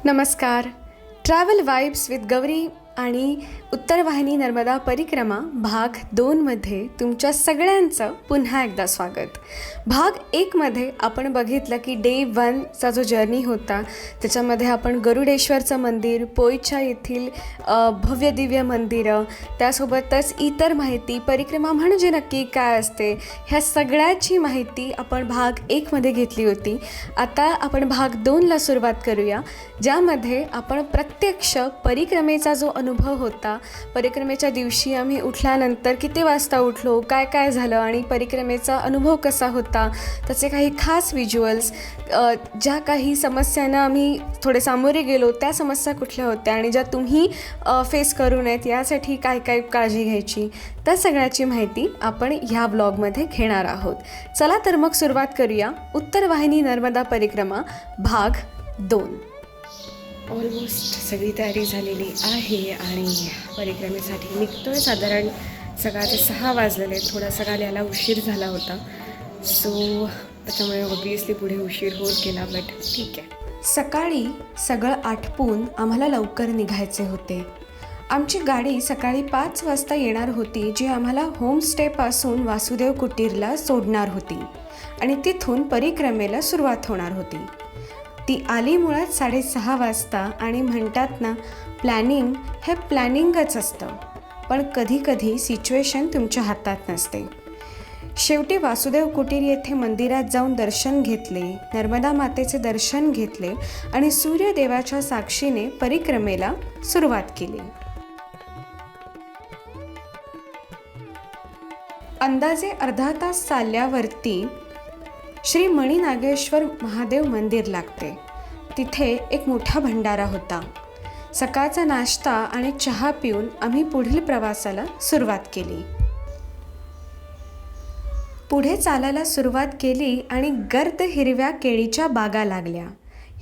नमस्कार. Travel vibes with Gauri आणि उत्तर वाहिनी नर्मदा परिक्रमा भाग 2मध्ये तुमच्या सगळ्यांचं पुन्हा एकदा स्वागत. भाग 1मध्ये आपण बघितलं की डे 1चा जो जर्नी होता त्याच्यामध्ये आपण गरुडेश्वरचं मंदिर, पोईच्या येथील भव्य दिव्य मंदिरं, त्यासोबतच इतर माहिती, परिक्रमा म्हणजे नक्की काय असते, ह्या सगळ्याची माहिती आपण भाग 1मध्ये घेतली होती. आता आपण भाग 2ला सुरुवात करूया, ज्यामध्ये आपण प्रत्यक्ष परिक्रमेचा जो अनुभव होता, परिक्रमेच्या दिवशी आम्ही उठल्यानंतर किती वाजता उठलो, काय काय झालं आणि परिक्रमेचा अनुभव कसा होता, त्याचे काही खास व्हिज्युअल्स, ज्या काही समस्यांना आम्ही थोडे सामोरे गेलो त्या समस्या कुठल्या होत्या आणि ज्या तुम्ही फेस करू नयेत यासाठी काय काय काळजी घ्यायची, त्या सगळ्याची माहिती आपण ह्या व्लॉगमध्ये घेणार आहोत. चला तर मग सुरुवात करूया उत्तर वाहिनी नर्मदा परिक्रमा भाग 2. ऑलमोस्ट सगळी तयारी झालेली आहे आणि परिक्रमेसाठी निघतो आहे. साधारण सकाळचे 6 वाजलेले. थोडासा काल याला उशीर झाला होता, सो त्याच्यामुळे ऑब्वियसली पुढे उशीर होत गेला, बट ठीक आहे. सकाळी सगळं आटपून आम्हाला लवकर निघायचे होते. आमची गाडी सकाळी 5 वाजता येणार होती, जी आम्हाला होमस्टेपासून वासुदेव कुटीरला सोडणार होती आणि तिथून परिक्रमेला सुरुवात होणार होती. ती आली मुळात 6:30 वाजता आणि म्हणतात ना, प्लॅनिंग हे प्लॅनिंगच असतं, पण कधीकधी सिच्युएशन तुमच्या हातात नसते. शेवटी वासुदेव कुटीर येथे मंदिरात जाऊन दर्शन घेतले, नर्मदा मातेचे दर्शन घेतले आणि सूर्यदेवाच्या साक्षीने परिक्रमेला सुरुवात केली. अंदाजे अर्धा तास चालल्यावरती श्री मणिनागेश्वर महादेव मंदिर लागते. तिथे एक मोठा भंडारा होता. सकाळचा नाश्ता आणि चहा पिऊन आम्ही पुढील प्रवासाला सुरुवात केली. पुढे चालायला सुरुवात केली आणि गर्द हिरव्या केळीच्या बागा लागल्या.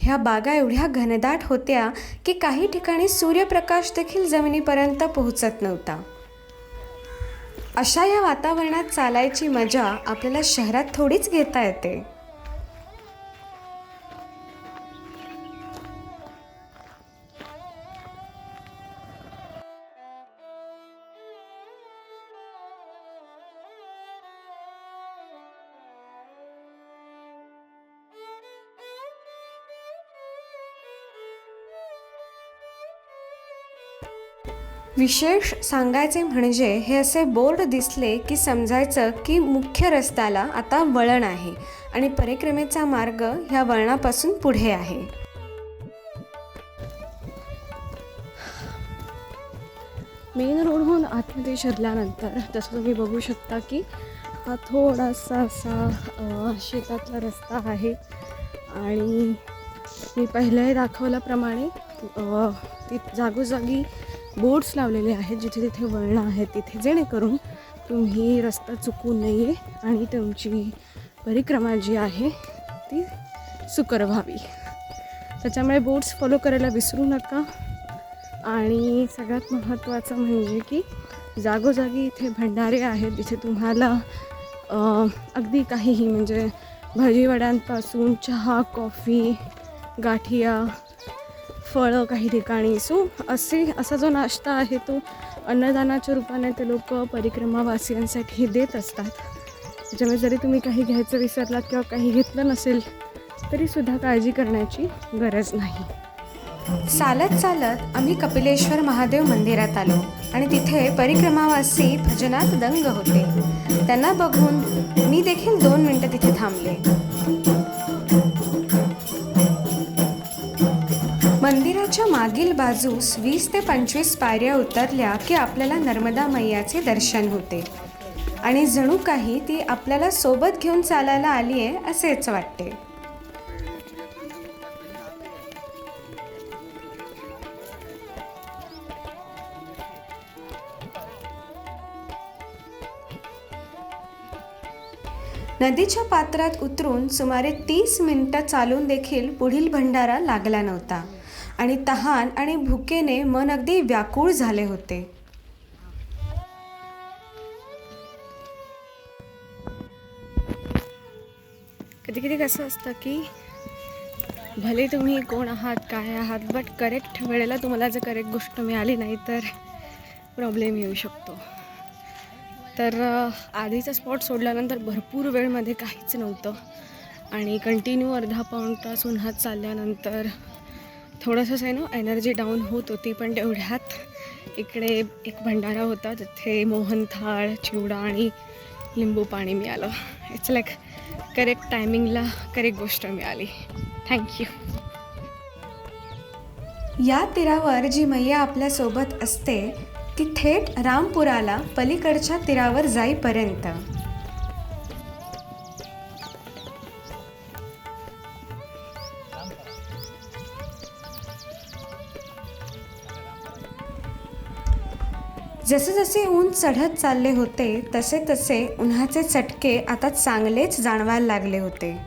ह्या बागा एवढ्या घनदाट होत्या की काही ठिकाणी सूर्यप्रकाश देखील जमिनीपर्यंत पोहोचत नव्हता. अशा या वातावरणात चालायची मजा आपल्याला शहरात थोडीच घेता येते. विशेष सांगायचे म्हणजे हे असे बोर्ड दिसले की समजायचं की मुख्य रस्त्याला आता वळण आहे आणि परिक्रमेचा मार्ग ह्या वळणापासून पुढे आहे. मेन रोडहून आतमध्ये शिरल्यानंतर जसं तुम्ही बघू शकता की हा थोडासा असा शेतातला रस्ता आहे आणि मी पहिल्याही दाखवल्याप्रमाणे जागोजागी बोर्ड्स लावलेले आहेत जिथे तिथे वळणं आहेत तिथे, जेणेकरून तुम्ही रस्ता चुकू नये आणि तुमची परिक्रमा जी आहे ती सुकर व्हावी. त्याच्यामुळे बोर्ड्स फॉलो करायला विसरू नका. आणि सगळ्यात महत्त्वाचं म्हणजे की जागोजागी इथे भंडारे आहेत जिथे तुम्हाला अगदी काहीही म्हणजे भजीवड्यांपासून चहा, कॉफी, गाठिया, फळं काही ठिकाणी, सो असा जो नाश्ता आहे तो अन्नदानाच्या रूपाने ते लोक परिक्रमावासियांसाठी देत असतात. त्याच्यामुळे जरी तुम्ही काही घ्यायचं विसरलात किंवा काही घेतलं नसेल तरीसुद्धा काळजी करण्याची गरज नाही. चालत चालत आम्ही कपिलेश्वर महादेव मंदिरात आलो आणि तिथे परिक्रमावासी भजनात दंग होते. त्यांना बघून मी देखील 2 मिनिटं तिथे थांबले. मंदिराच्या मागील बाजूस 20 ते 25 पायऱ्या उतरल्या की आपल्याला नर्मदा मैयाचे दर्शन होते आणि जणू काही ती आपल्याला सोबत घेऊन चालायला आली आहे असेच वाटते. नदीच्या पात्रात उतरून सुमारे 30 मिनिटं चालून देखील पुढील भंडारा लागला नव्हता आणि तहान आणि भुकेने मन अगदी व्याकुळ झाले होते. कधी कधी कसं असतं की भले तुम्ही कोण आहात काय आहात, बट करेक्ट वेळेला तुम्हाला जर करेक्ट गोष्ट मिळाली नाही तर प्रॉब्लेम येऊ शकतो. तर आधीचा स्पॉट सोडल्यानंतर भरपूर वेळमध्ये काहीच नव्हतं आणि कंटिन्यू अर्धा पाऊण तास उन्हात चालल्यानंतर थोडंसं आहे ना एनर्जी डाऊन होत होती. पण तेवढ्यात इकडे एक भंडारा होता जिथे मोहनथाळ, चिवडा आणि लिंबू पाणी मिळालं. इट्स लाईक करेक्ट टायमिंगला करेक्ट गोष्ट मिळाली. थँक्यू. या तीरावर जी मैया आपल्यासोबत असते ती थेट रामपुराला पलीकडच्या तीरावर जाईपर्यंत. जसे जसे ऊन चढत चालले होते तसे तसे उन्हाचे चटके आता चांगलेच जाणवायला लागले होते.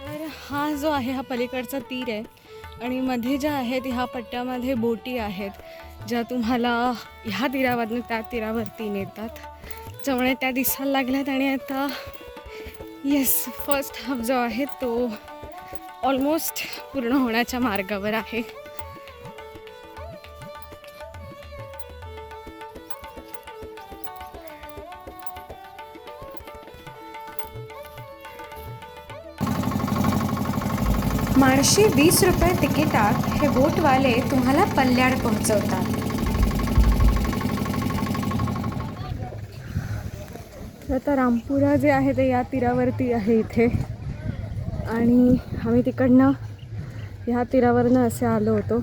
तर हा जो आहे हा पलीकडचा तीर आहे आणि मध्ये ज्या आहेत ह्या पट्ट्यामध्ये बोटी आहेत ज्या तुम्हाला ह्या तीरावरनं त्या तीरावरती नेतात. त्यामुळे त्या दिसायला लागल्यात आणि आता येस फर्स्ट हाफ जो आहे तो ऑलमोस्ट पूर्ण होण्याच्या मार्गावर आहे. माणशी 20 रुपये तिकिटात हे बोटवाले तुम्हाला पल्ल्याड पोहोचवतात. आता रामपुरा जे आहे ते या तीरावरती आहे इथे आणि आम्ही तिकडनं ह्या तीरावरनं असे आलो होतो.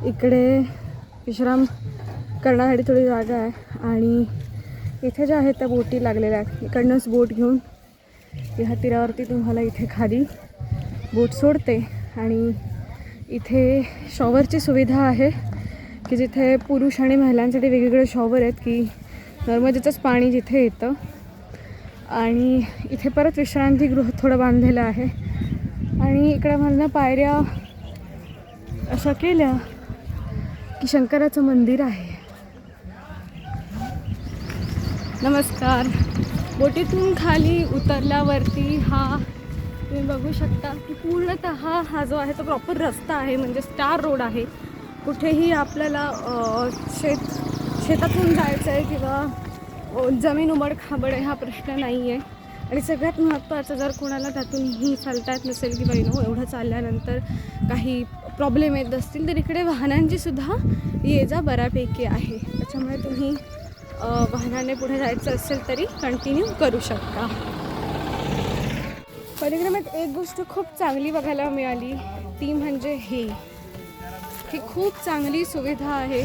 इकडे विश्राम करण्यासाठी थोडी जागा आहे आणि इथे ज्या आहेत त्या बोटी लागलेल्या आहेत. इकडनंच बोट घेऊन ह्या तीरावरती तुम्हाला इथे खाली बोट सोडते आणि इथे शॉवरची सुविधा आहे की जिथे पुरुष आणि महिलांसाठी वेगवेगळे शॉवर आहेत की नर्मदेचंच पाणी जिथे येतं आणि इथे परत विश्रांतीगृह थोडं बांधलेलं आहे आणि इकडे म्हणणं पायऱ्या अशा केल्या की शंकराचं मंदिर आहे. नमस्कार. बोटीतून खाली उतरल्यावरती हा तुम्ही बघू शकता की पूर्णतः हा जो आहे तो प्रॉपर रस्ता आहे म्हणजे स्टार रोड आहे. कुठेही आपल्याला शेतातून जायचं आहे किंवा जमीन उबड-खाबड आहे हा प्रश्न नाही आहे. आणि सगळ्यात महत्त्वाचं जर कोणाला त्यातूनही चालता येत नसेल की बाई नो एवढं चालल्यानंतर काही प्रॉब्लेम येत असतील तर इकडे वाहनांची सुद्धा ये जा बऱ्यापैकी आहे. त्याच्यामुळे तुम्ही वाहनाने पुढे जायचं असेल तरी कंटिन्यू करू शकता. परिक्रमेत एक गोष्ट खूप चांगली बघायला मिळाली ती म्हणजे ही खूप चांगली सुविधा आहे.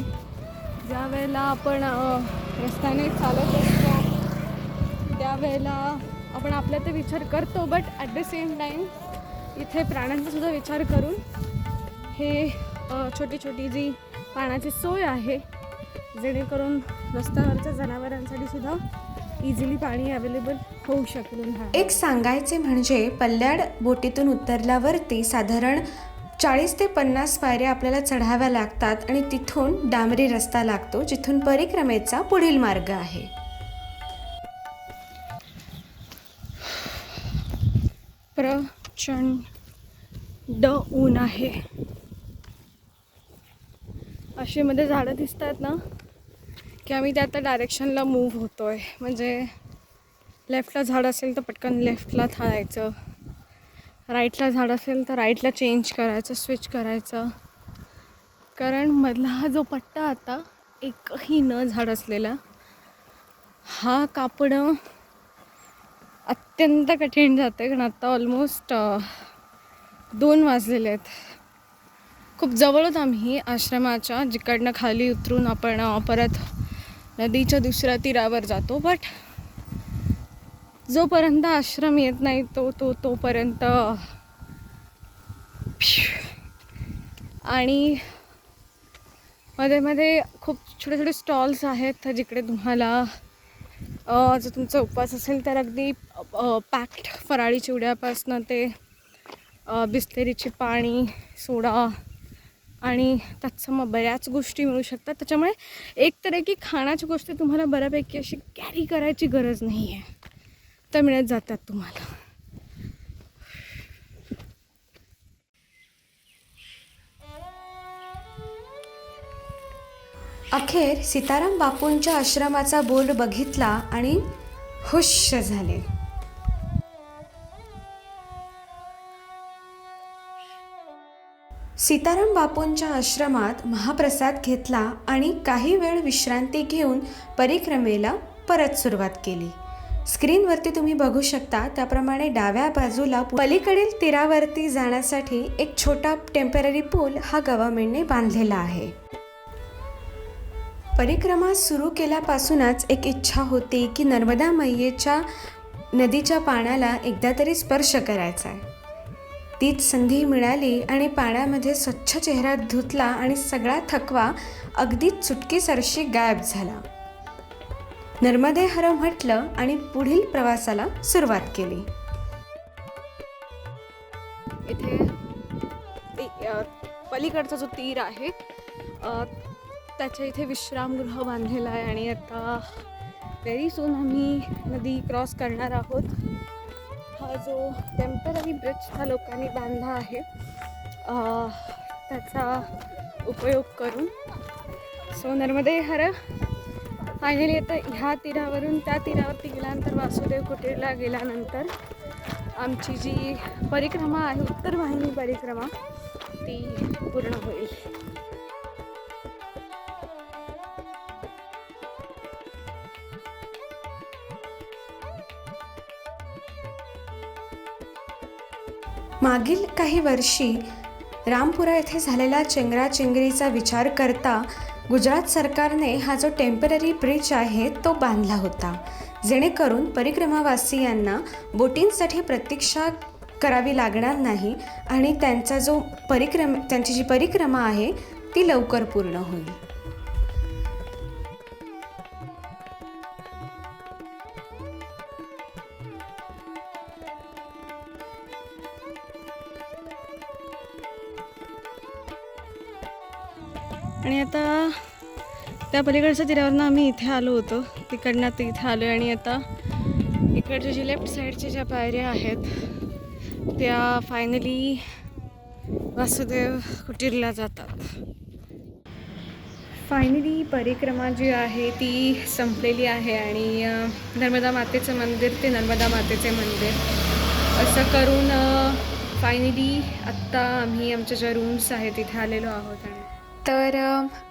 ज्या वेळेला आपण रस्त्याने चालत असतो त्यावेळेला आपण आपला ते विचार करतो but at the same time इथे प्राण्यांचा सुद्धा विचार करून हे छोटी छोटी जी पाण्याची सोय आहे जेणेकरून रस्त्यावरच्या जनावरांसाठी सुद्धा इझिली पाणी अवेलेबल होऊ शकून. एक सांगायचे म्हणजे पल्ल्याड बोटीतून उतरल्यावरती साधारण 40 ते 50 पायऱ्या आपल्याला चढाव्या लागतात आणि तिथून डांबरी रस्ता लागतो जिथून परिक्रमेचा पुढील मार्ग आहे. प्रचंड ऊन आहे. अशी मध्ये झाडं दिसतात ना की आम्ही त्या आता डायरेक्शनला मूव्ह होतो आहे. म्हणजे लेफ्टला झाड असेल तर पटकन लेफ्टला थांबायचं, राईटला झाड असेल तर राईटला चेंज करायचं, स्विच करायचं. कारण मधला हा जो पट्टा आता एकही न झाड असलेला हा कापणं अत्यंत कठीण जाते. कारण आत्ता ऑलमोस्ट 2 वाजलेले आहेत. खूप जवळ होत आम्ही आश्रमाच्या जिकडनं खाली उतरून आपण परत नदीच्या दुसऱ्या तीरावर जातो. बट जोपर्यंत आश्रम येत नाही तोपर्यंत आणि मध्ये मध्ये खूप छोटे छोटे स्टॉल्स आहेत जिकडे तुम्हाला जर तुमचा उपवास असेल तर अगदी पॅक्ड फराळी चिवड्यापासनं ते बिस्लेरीचे पाणी, सोडा, आणि तत्सम बऱ्याच गोष्टी मिळू शकतात. त्याच्यामुळे एक तर आहे की खाण्याच्या गोष्टी तुम्हाला बऱ्यापैकी अशी कॅरी करायची गरज नाही आहे, त्या मिळत जातात तुम्हाला. अखेर सीताराम बापूंच्या आश्रमाचा बोर्ड बघितला आणि हुश झाले. सीताराम बापूंच्या आश्रमात महाप्रसाद घेतला आणि काही वेळ विश्रांती घेऊन परिक्रमेला परत सुरुवात केली. स्क्रीनवरती तुम्ही बघू शकता त्याप्रमाणे डाव्या बाजूला पलीकडील तीरावरती जाण्यासाठी एक छोटा टेम्पररी पूल हा गव्हर्नमेंटने बांधलेला आहे. परिक्रमा सुरू केल्यापासूनच एक इच्छा होती की नर्मदा मैयेच्या नदीच्या पाण्याला एकदा तरी स्पर्श करायचा आहे. तीच संधी मिळाली आणि पाण्यामध्ये स्वच्छ चेहरा धुतला आणि सगळा थकवा अगदी चुटकीसरशी गायब झाला. नर्मदे हर म्हटलं आणि पुढील प्रवासाला सुरुवात केली. इथे पलीकडचा जो तीर आहे त्याच्या इथे विश्रामगृह बांधलेलं आहे आणि आता व्हेरी सून आम्ही नदी क्रॉस करणार आहोत. हा जो टेम्पररी ब्रिज हा लोकांनी बांधला आहे त्याचा उपयोग करून. सो नर्मदे हर फायनली आता ह्या तीरावरून त्या तीरावरती गेल्यानंतर वासुदेव कुटीरला गेल्यानंतर आमची जी परिक्रमा आहे, उत्तर वाहिनी परिक्रमा, ती पूर्ण होईल. मागील काही वर्षी रामपुरा येथे झालेल्या चेंगराचेंगरीचा विचार करता गुजरात सरकारने हा जो टेम्पररी ब्रिज आहे तो बांधला होता, जेणेकरून परिक्रमावासियांना बोटिंगसाठी प्रतीक्षा करावी लागणार नाही आणि त्यांची जी परिक्रमा आहे ती लवकर पूर्ण होईल. आणि आता त्या पलीकडच्या तीरावरनं आम्ही इथे आलो होतो, तिकडनं ते इथे आलो आणि आता इकडच्या जे लेफ्ट साईडच्या ज्या पायऱ्या आहेत त्या फायनली वासुदेव कुटीरला जातात. फायनली परिक्रमा जी आहे ती संपलेली आहे आणि नर्मदा मातेचं मंदिर ते नर्मदा मातेचे मंदिर असं करून फायनली आत्ता आम्ही आमच्या ज्या रूम्स आहेत तिथे आलेलो आहोत. तर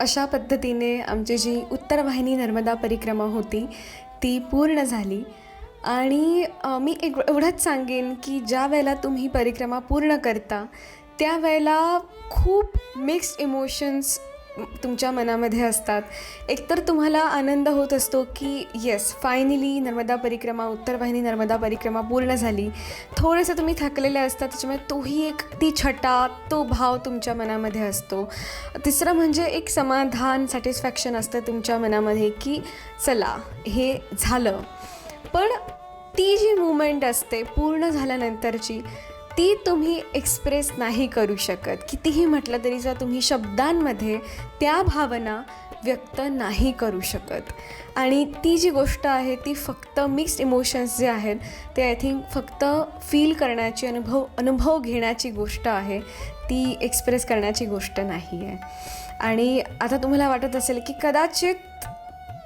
अशा पद्धतीने आमची जी उत्तर वाहिनी नर्मदा परिक्रमा होती ती पूर्ण झाली. आणि मी एवढंच सांगेन की ज्या वेळेला तुम्ही परिक्रमा पूर्ण करता त्यावेळेला खूप मिक्स्ड इमोशन्स तुमच्या मनामध्ये असतात. एकतर तुम्हाला आनंद होत असतो की येस फायनली नर्मदा परिक्रमा, उत्तर वाहिनी नर्मदा परिक्रमा पूर्ण झाली. थोडंसं तुम्ही थकलेले असतात, त्याच्यामुळे ती छटा, तो भाव तुमच्या मनामध्ये असतो. तिसरं म्हणजे एक समाधान, सॅटिस्फॅक्शन असतं तुमच्या मनामध्ये की चला हे झालं. पण ती जी मुमेंट असते पूर्ण झाल्यानंतरची ती तुम्ही एक्सप्रेस नाही करू शकत. कितीही म्हटलं तरी जर तुम्ही शब्दांमध्ये त्या भावना व्यक्त नाही करू शकत. आणि ती जी गोष्ट आहे ती फक्त मिक्स्ड इमोशन्स जे आहेत ते आय थिंक फक्त फील करण्याची, अनुभव घेण्याची गोष्ट आहे, ती एक्सप्रेस करण्याची गोष्ट नाही आहे. आणि आता तुम्हाला वाटत असेल की कदाचित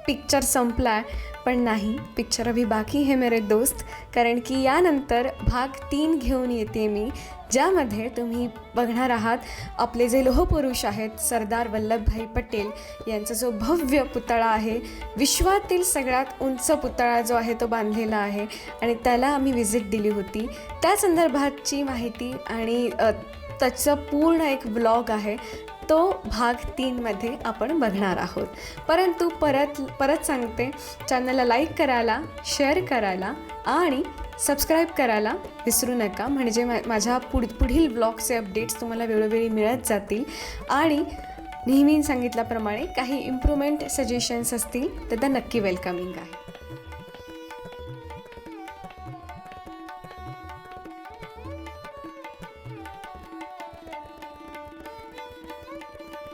पिक्चर संपला आहे, पण नाही, पिक्चर अभी बाकी है मेरे दोस्त. कारण की यानंतर भाग 3 घेऊन येते मी, ज्यामध्ये तुम्ही बघणार आहात आपले जे लोहपुरुष आहेत सरदार वल्लभभाई पटेल यांचा जो भव्य पुतळा आहे, विश्वातील सगळ्यात उंच पुतळा जो आहे तो बांधलेला आहे आणि त्याला आम्ही व्हिजिट दिली होती. त्या संदर्भातची माहिती आणि त्याचं पूर्ण एक व्लॉग आहे, तो भाग 3मध्ये आपण बघणार आहोत. परंतु परत सांगते, चॅनलला लाईक करायला, शेअर करायला आणि सबस्क्राईब करायला विसरू नका, म्हणजे माझ्या पुढील व्लॉगचे अपडेट्स तुम्हाला वेळोवेळी मिळत जातील. आणि नेहमी सांगितल्याप्रमाणे काही इम्प्रूव्हमेंट सजेशन्स असतील तर त्या नक्की वेलकमिंग आहे.